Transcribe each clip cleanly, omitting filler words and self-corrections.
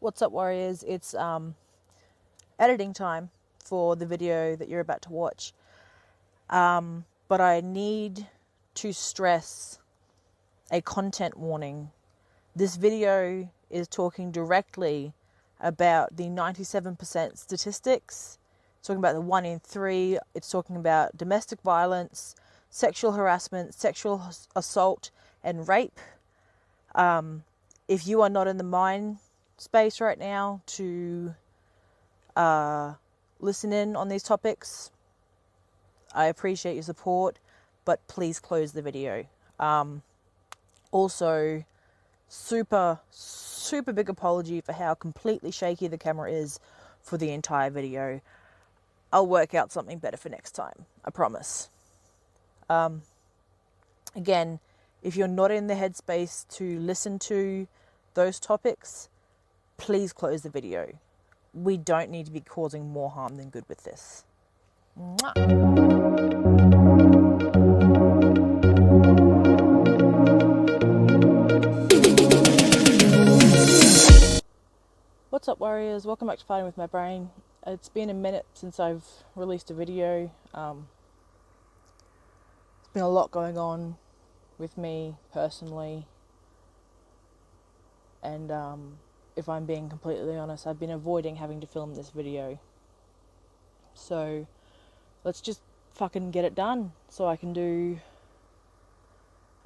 What's up, warriors? It's editing time for the video that you're about to watch. But I need to stress a content warning. This video is talking directly about the 97% statistics. It's talking about the 1 in 3. It's talking about domestic violence, sexual harassment, sexual assault, and rape. If you are not in the mind space right now to listen in on these topics, I appreciate your support, but please close the video. Also, super big apology for how completely shaky the camera is for the entire video. I'll work out something better for next time, I promise. Again, if you're not in the headspace to listen to those topics, please close the video. We don't need to be causing more harm than good with this. Mwah. What's up, warriors? Welcome back to Fighting With My Brain. It's been a minute since I've released a video. There's been a lot going on with me personally. And if I'm being completely honest, I've been avoiding having to film this video. So let's just fucking get it done so I can do,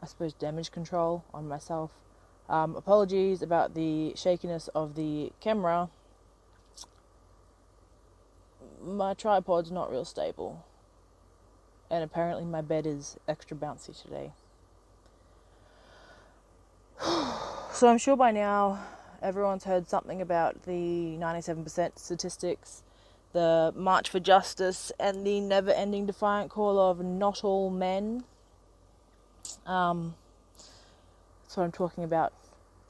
I suppose, damage control on myself. Apologies about the shakiness of the camera. My tripod's not real stable. And apparently my bed is extra bouncy today. So I'm sure by now everyone's heard something about the 97% statistics, the March for Justice, and the never-ending defiant call of not all men. That's what I'm talking about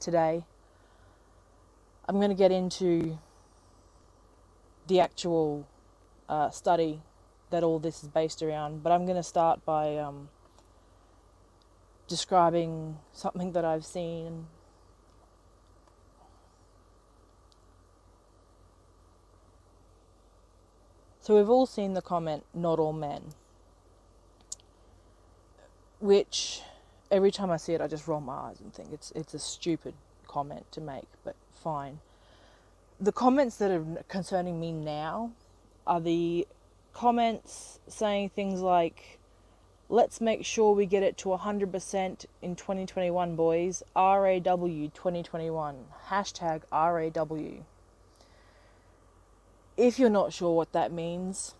today. I'm going to get into the actual study that all this is based around, but I'm going to start by describing something that I've seen. So we've all seen the comment, not all men, which every time I see it, I just roll my eyes and think it's a stupid comment to make, but fine. The comments that are concerning me now are the comments saying things like, let's make sure we get it to 100% in 2021, boys. RAW 2021. Hashtag RAW. If you're not sure what that means,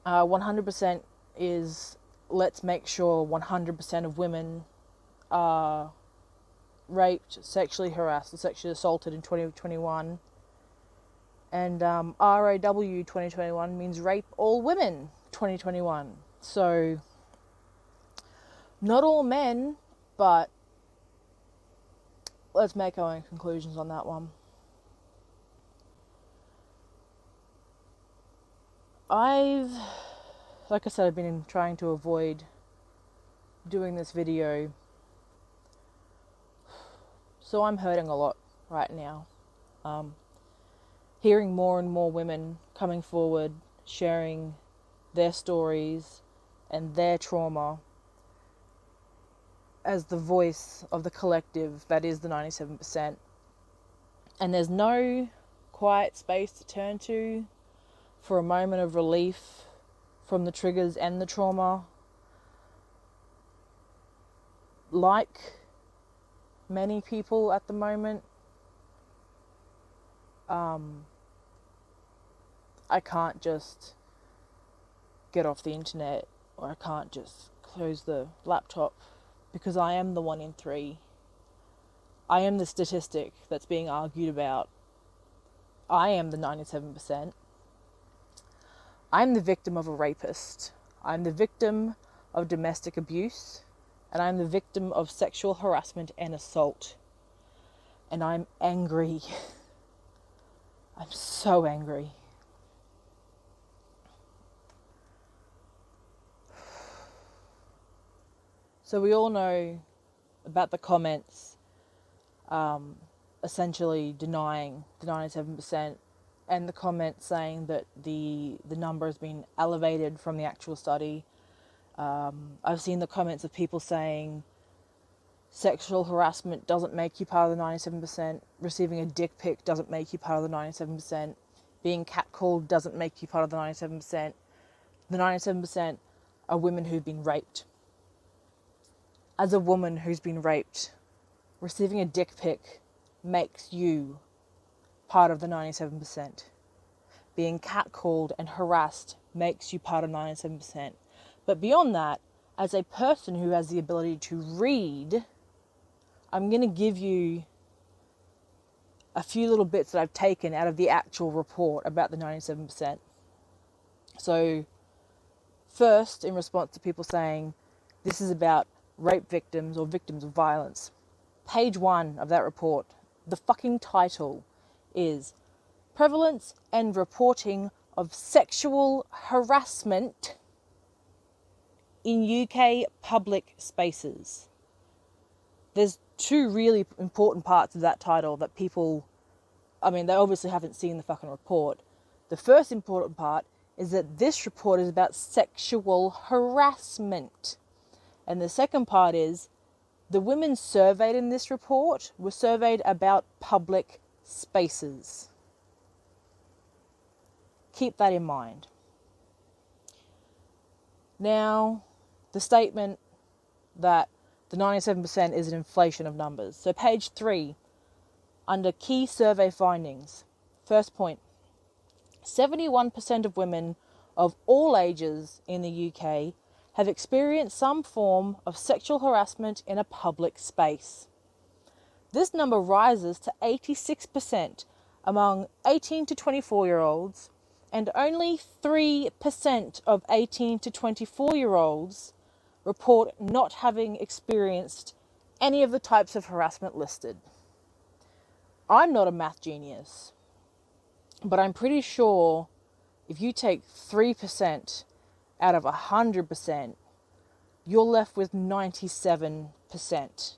100% is let's make sure 100% of women are raped, sexually harassed, or sexually assaulted in 2021. And RAW 2021 means rape all women 2021. So, not all men, but let's make our own conclusions on that one. Like I said, I've been trying to avoid doing this video. So I'm hurting a lot right now. Hearing more and more women coming forward, sharing their stories and their trauma as the voice of the collective that is the 97%. And there's no quiet space to turn to for a moment of relief from the triggers and the trauma. Like many people at the moment, I can't just get off the internet, or I can't just close the laptop, because I am the 1 in 3. I am the statistic that's being argued about. I am the 97%. I'm the victim of a rapist. I'm the victim of domestic abuse. And I'm the victim of sexual harassment and assault. And I'm angry. I'm so angry. So we all know about the comments essentially denying the 97%, and the comments saying that the number has been elevated from the actual study. I've seen the comments of people saying sexual harassment doesn't make you part of the 97%, receiving a dick pic doesn't make you part of the 97%, being catcalled doesn't make you part of the 97%. The 97% are women who've been raped. As a woman who's been raped, receiving a dick pic makes you part of the 97%. Being catcalled and harassed makes you part of 97%. But beyond that, as a person who has the ability to read, I'm going to give you a few little bits that I've taken out of the actual report about the 97%. So, first, in response to people saying this is about rape victims or victims of violence, page 1 of that report, the fucking title is Prevalence and Reporting of Sexual Harassment in UK Public Spaces. There's two really important parts of that title that people, they obviously haven't seen the fucking report. The first important part is that this report is about sexual harassment. And the second part is the women surveyed in this report were surveyed about public spaces. Keep that in mind. Now, the statement that the 97% is an inflation of numbers. So page 3, under key survey findings. First point, 71% of women of all ages in the UK have experienced some form of sexual harassment in a public space. This number rises to 86% among 18 to 24-year-olds, and only 3% of 18 to 24-year-olds report not having experienced any of the types of harassment listed. I'm not a math genius, but I'm pretty sure if you take 3% out of 100%, you're left with 97%.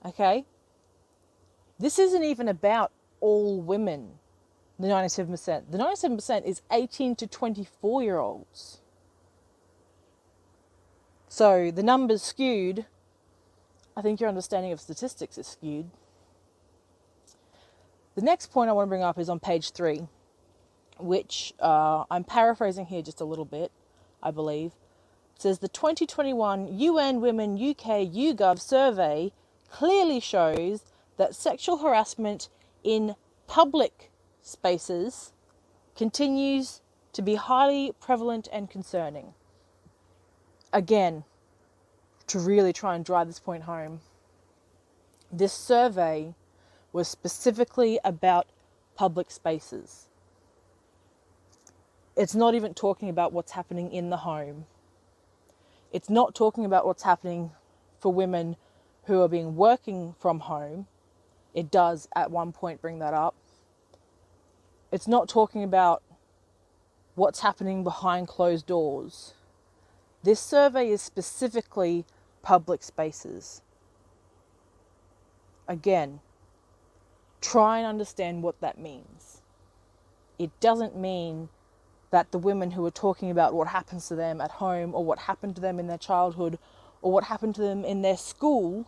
Okay? This isn't even about all women, the 97%. The 97% is 18 to 24-year-olds. So the numbers skewed. I think your understanding of statistics is skewed. The next point I want to bring up is on page 3, which I'm paraphrasing here just a little bit, I believe. It says the 2021 UN Women UK YouGov survey clearly shows that sexual harassment in public spaces continues to be highly prevalent and concerning. Again, to really try and drive this point home, this survey was specifically about public spaces. It's not even talking about what's happening in the home. It's not talking about what's happening for women who are being working from home. It does at one point bring that up. It's not talking about what's happening behind closed doors. This survey is specifically public spaces. Again, try and understand what that means. It doesn't mean that the women who are talking about what happens to them at home or what happened to them in their childhood or what happened to them in their school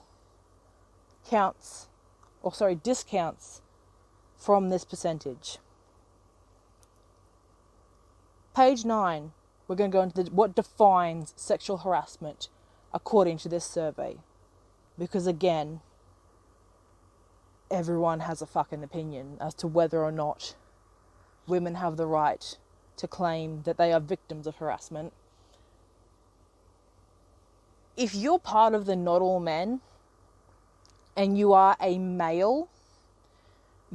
discounts from this percentage. Page 9, we're going to go into what defines sexual harassment according to this survey. Because again, everyone has a fucking opinion as to whether or not women have the right to claim that they are victims of harassment. If you're part of the not all men and you are a male,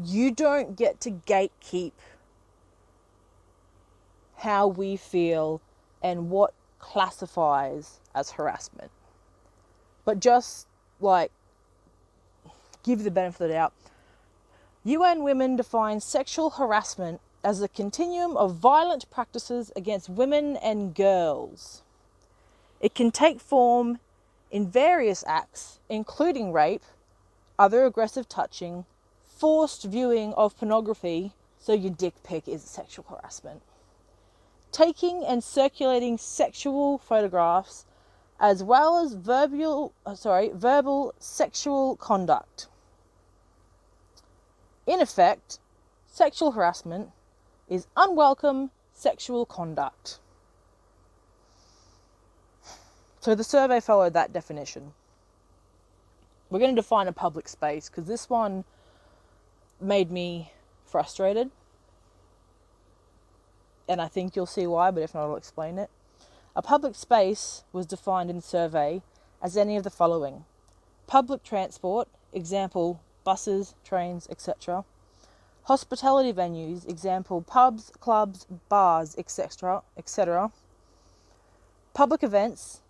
you don't get to gatekeep how we feel and what classifies as harassment. But just give the benefit of the doubt. UN Women defines sexual harassment as a continuum of violent practices against women and girls. It can take form in various acts, including rape, other aggressive touching, forced viewing of pornography, so your dick pic is sexual harassment, taking and circulating sexual photographs, as well as verbal sexual conduct. In effect, sexual harassment is unwelcome sexual conduct. So the survey followed that definition. We're going to define a public space because this one made me frustrated. And I think you'll see why, but if not, I'll explain it. A public space was defined in the survey as any of the following: public transport, example, buses, trains, etc. Hospitality venues, example, pubs, clubs, bars, etc., etc. Public events,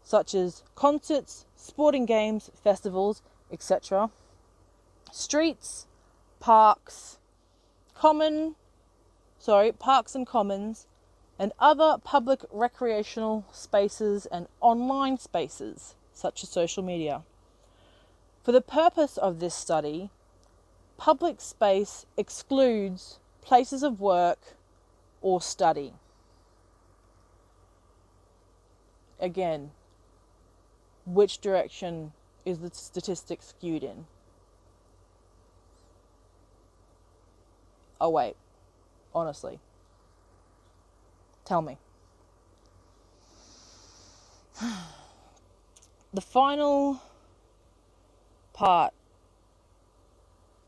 such as concerts, sporting games, festivals, etc. Streets, parks and commons, and other public recreational spaces and online spaces, such as social media. For the purpose of this study, public space excludes places of work or study. Again, which direction is the statistic skewed in? Oh wait, honestly. Tell me. The final part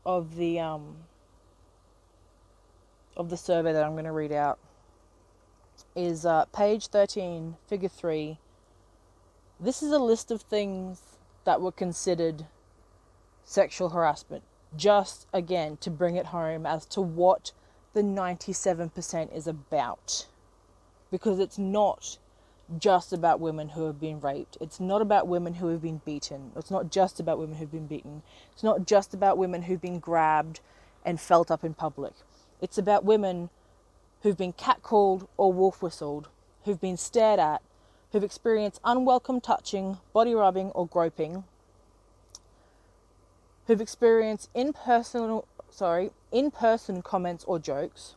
of the survey that I'm going to read out is page 13, figure 3. This is a list of things that were considered sexual harassment, just again to bring it home as to what the 97% is about. Because it's not just about women who have been raped. It's not about women who have been beaten. It's not just about women who've been beaten. It's not just about women who've been grabbed and felt up in public. It's about women who've been catcalled or wolf whistled, who've been stared at, who've experienced unwelcome touching, body rubbing or groping, who've experienced in-person comments or jokes,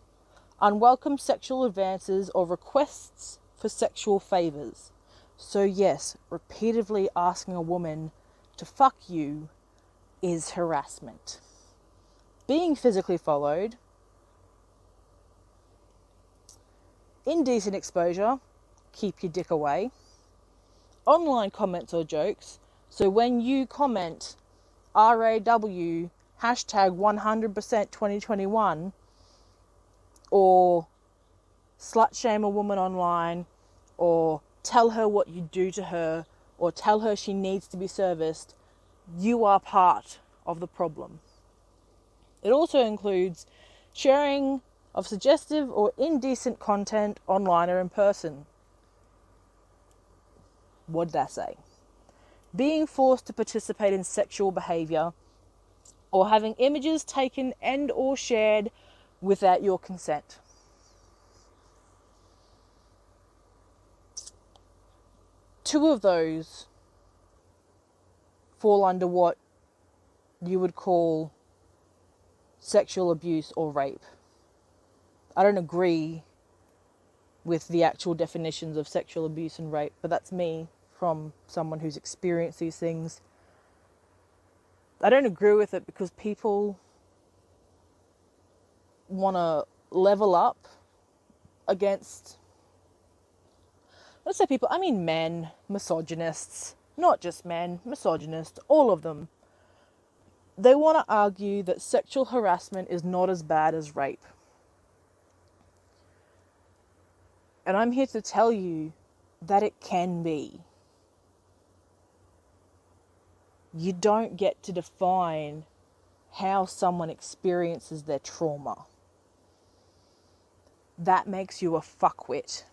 unwelcome sexual advances or requests for sexual favours. So yes, repeatedly asking a woman to fuck you is harassment. Being physically followed, indecent exposure, keep your dick away, online comments or jokes, so when you comment RAW hashtag 100% 2021 or slut shame a woman online, or tell her what you do to her, or tell her she needs to be serviced, you are part of the problem. It also includes sharing of suggestive or indecent content online or in person. What did I say? Being forced to participate in sexual behaviour, or having images taken and or shared without your consent. Two of those fall under what you would call sexual abuse or rape. I don't agree with the actual definitions of sexual abuse and rape, but that's me from someone who's experienced these things. I don't agree with it because people want to level up against, let's say people, I mean men, misogynists, not just men, misogynists, all of them. They want to argue that sexual harassment is not as bad as rape. And I'm here to tell you that it can be. You don't get to define how someone experiences their trauma. That makes you a fuckwit.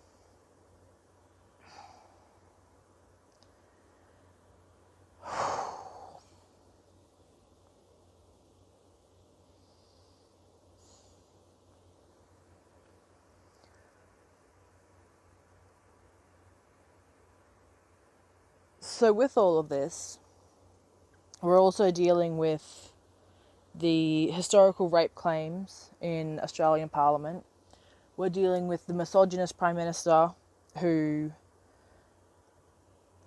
So with all of this, We're also dealing with the historical rape claims in Australian Parliament. We're dealing with the misogynist Prime Minister who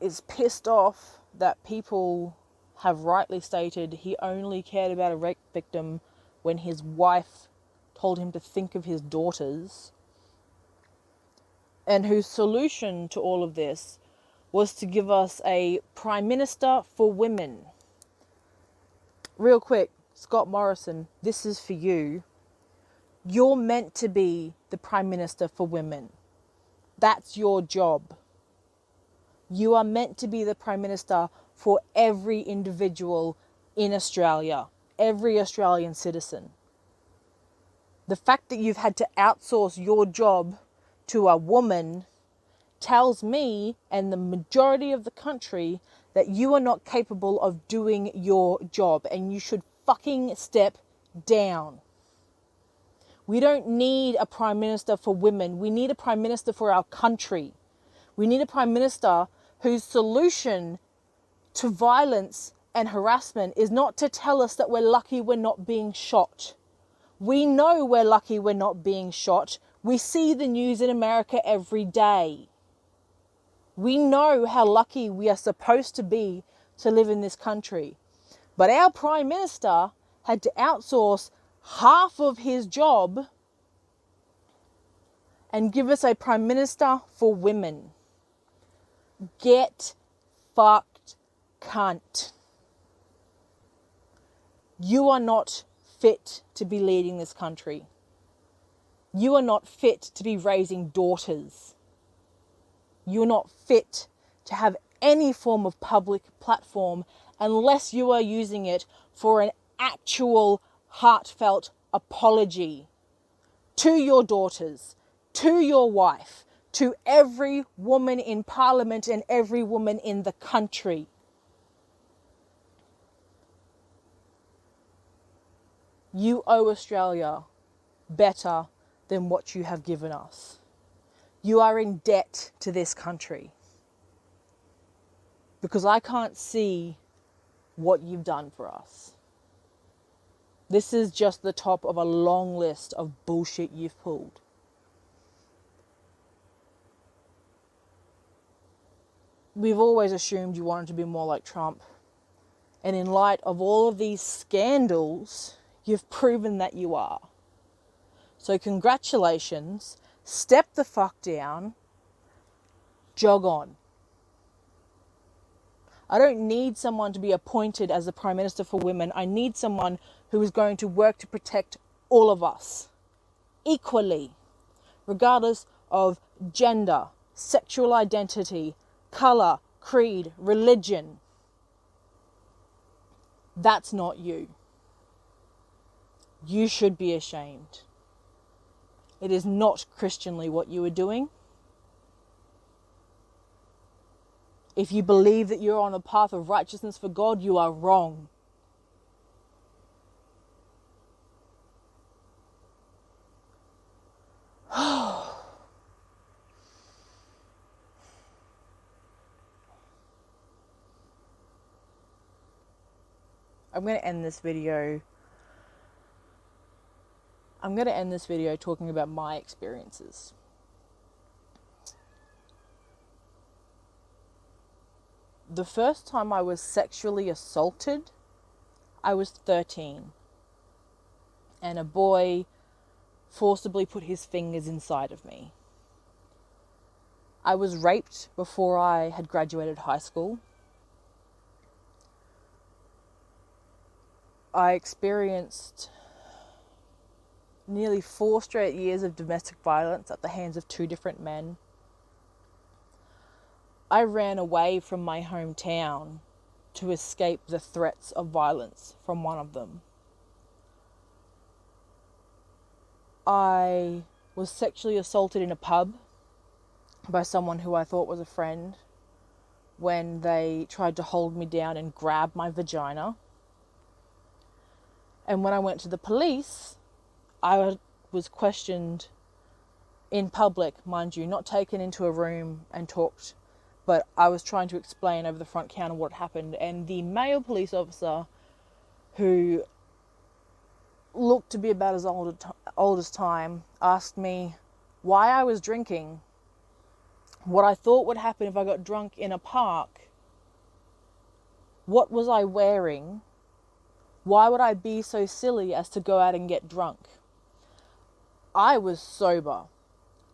is pissed off that people have rightly stated he only cared about a rape victim when his wife told him to think of his daughters, and whose solution to all of this was to give us a Prime Minister for women. Real quick, Scott Morrison, this is for you. You're meant to be the Prime Minister for women. That's your job. You are meant to be the Prime Minister for every individual in Australia, every Australian citizen. The fact that you've had to outsource your job to a woman tells me and the majority of the country that you are not capable of doing your job, and you should fucking step down. We don't need a Prime Minister for women. We need a Prime Minister for our country. We need a Prime Minister whose solution to violence and harassment is not to tell us that we're lucky we're not being shot. We know we're lucky we're not being shot. We see the news in America every day. We know how lucky we are supposed to be to live in this country. But our Prime Minister had to outsource half of his job and give us a Prime Minister for women. Get fucked, cunt. You are not fit to be leading this country. You are not fit to be raising daughters. You're not fit to have any form of public platform unless you are using it for an actual heartfelt apology to your daughters, to your wife, to every woman in Parliament and every woman in the country. You owe Australia better than what you have given us. You are in debt to this country because I can't see what you've done for us. This is just the top of a long list of bullshit you've pulled. We've always assumed you wanted to be more like Trump. And in light of all of these scandals, you've proven that you are. So congratulations, step the fuck down, jog on. I don't need someone to be appointed as the Prime Minister for women. I need someone who is going to work to protect all of us equally, regardless of gender, sexual identity, colour, creed, religion. That's not you. You should be ashamed. It is not Christianly what you are doing. If you believe that you're on a path of righteousness for God, you are wrong. I'm going to end this video talking about my experiences. The first time I was sexually assaulted, I was 13. And a boy forcibly put his fingers inside of me. I was raped before I had graduated high school. I experienced nearly 4 straight years of domestic violence at the hands of 2 different men. I ran away from my hometown to escape the threats of violence from one of them. I was sexually assaulted in a pub by someone who I thought was a friend when they tried to hold me down and grab my vagina. And when I went to the police, I was questioned in public, mind you, not taken into a room and talked but I was trying to explain over the front counter what happened, and the male police officer, who looked to be about as old as time, asked me why I was drinking, what I thought would happen if I got drunk in a park, what was I wearing, why would I be so silly as to go out and get drunk. I was sober.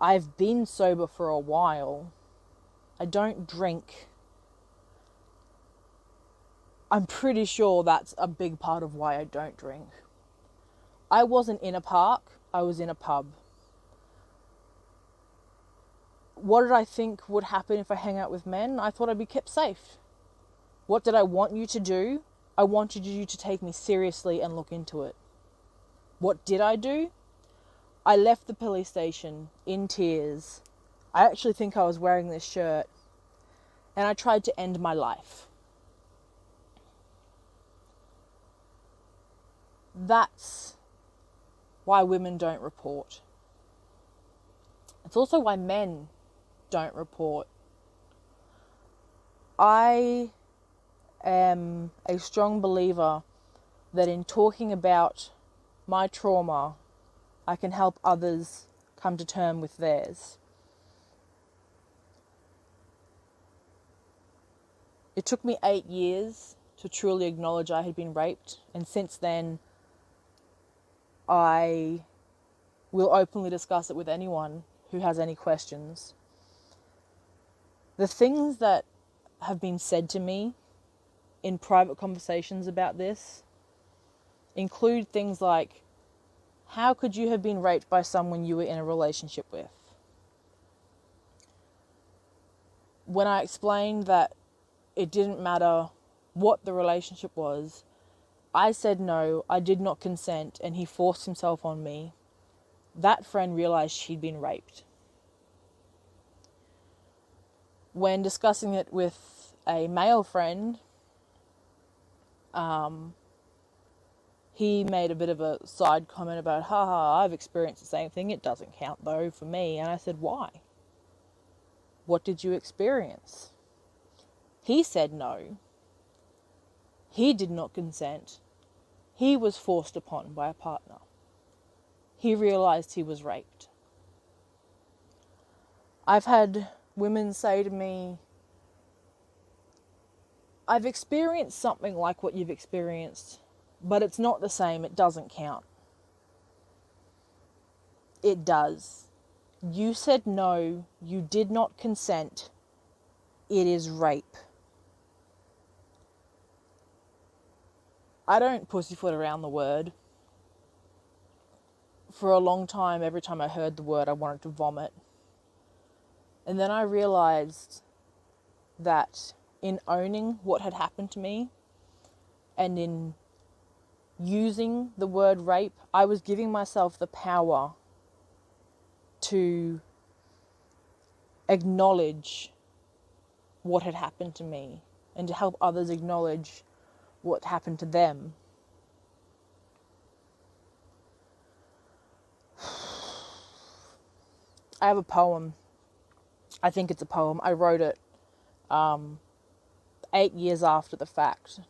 I've been sober for a while. I don't drink. I'm pretty sure that's a big part of why I don't drink. I wasn't in a park, I was in a pub. What did I think would happen if I hang out with men? I thought I'd be kept safe. What did I want you to do? I wanted you to take me seriously and look into it. What did I do? I left the police station in tears. I actually think I was wearing this shirt, and I tried to end my life. That's why women don't report. It's also why men don't report. I am a strong believer that in talking about my trauma, I can help others come to terms with theirs. It took me 8 years to truly acknowledge I had been raped, and since then, I will openly discuss it with anyone who has any questions. The things that have been said to me in private conversations about this include things like, how could you have been raped by someone you were in a relationship with? When I explained that it didn't matter what the relationship was, I said no, I did not consent, and he forced himself on me. That friend realized she'd been raped. When discussing it with a male friend, he made a bit of a side comment about, haha, I've experienced the same thing, it doesn't count though for me. And I said, why? What did you experience? He said no. He did not consent. He was forced upon by a partner. He realized he was raped. I've had women say to me, I've experienced something like what you've experienced, but it's not the same, it doesn't count. It does. You said no, you did not consent, it is rape. I don't pussyfoot around the word. For a long time, every time I heard the word, I wanted to vomit. And then I realized that in owning what had happened to me and in using the word rape, I was giving myself the power to acknowledge what had happened to me and to help others acknowledge what happened to them. I have a poem. I think it's a poem. I wrote it 8 years after the fact.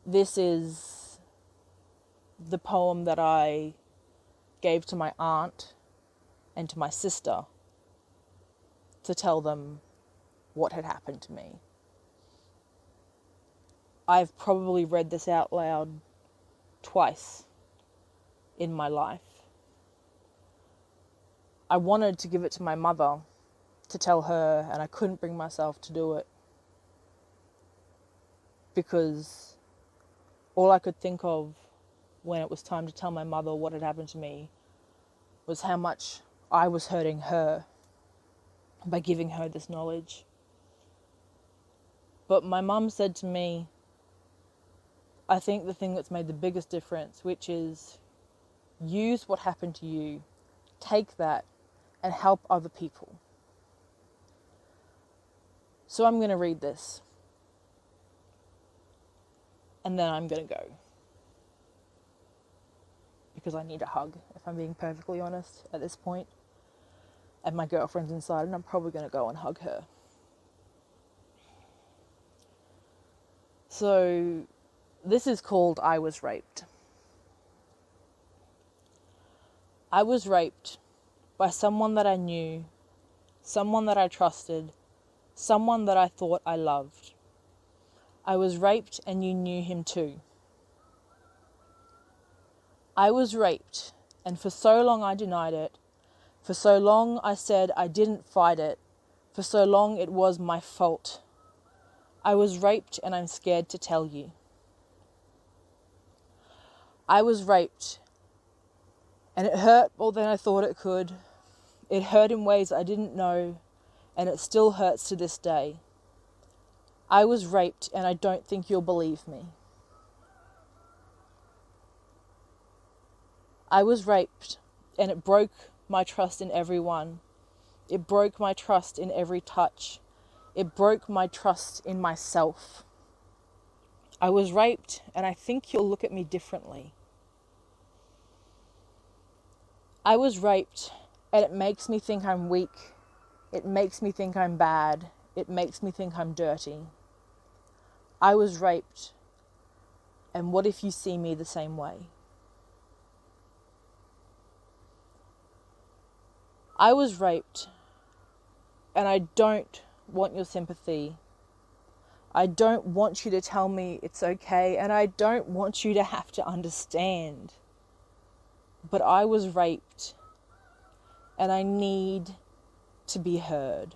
This is the poem that I gave to my aunt and to my sister to tell them what had happened to me. I've probably read this out loud twice in my life. I wanted to give it to my mother to tell her, and I couldn't bring myself to do it because all I could think of when it was time to tell my mother what had happened to me was how much I was hurting her by giving her this knowledge. But my mum said to me, I think the thing that's made the biggest difference, which is use what happened to you, take that and help other people. So I'm going to read this. And then I'm going to go. Because I need a hug, if I'm being perfectly honest at this point. and my girlfriend's inside, and I'm probably going to go and hug her. So this is called I Was Raped. I was raped by someone that I knew, someone that I trusted, someone that I thought I loved. I was raped and you knew him too. I was raped, and for so long I denied it. For so long I said I didn't fight it. For so long it was my fault. I was raped and I'm scared to tell you. I was raped, and it hurt more than I thought it could. It hurt in ways I didn't know, and it still hurts to this day. I was raped, and I don't think you'll believe me. I was raped, and it broke my trust in everyone. It broke my trust in every touch. It broke my trust in myself. I was raped, and I think you'll look at me differently. I was raped, and it makes me think I'm weak. It makes me think I'm bad. It makes me think I'm dirty. I was raped, and what if you see me the same way? I was raped, and I don't want your sympathy. I don't want you to tell me it's okay, and I don't want you to have to understand. But I was raped, and I need to be heard.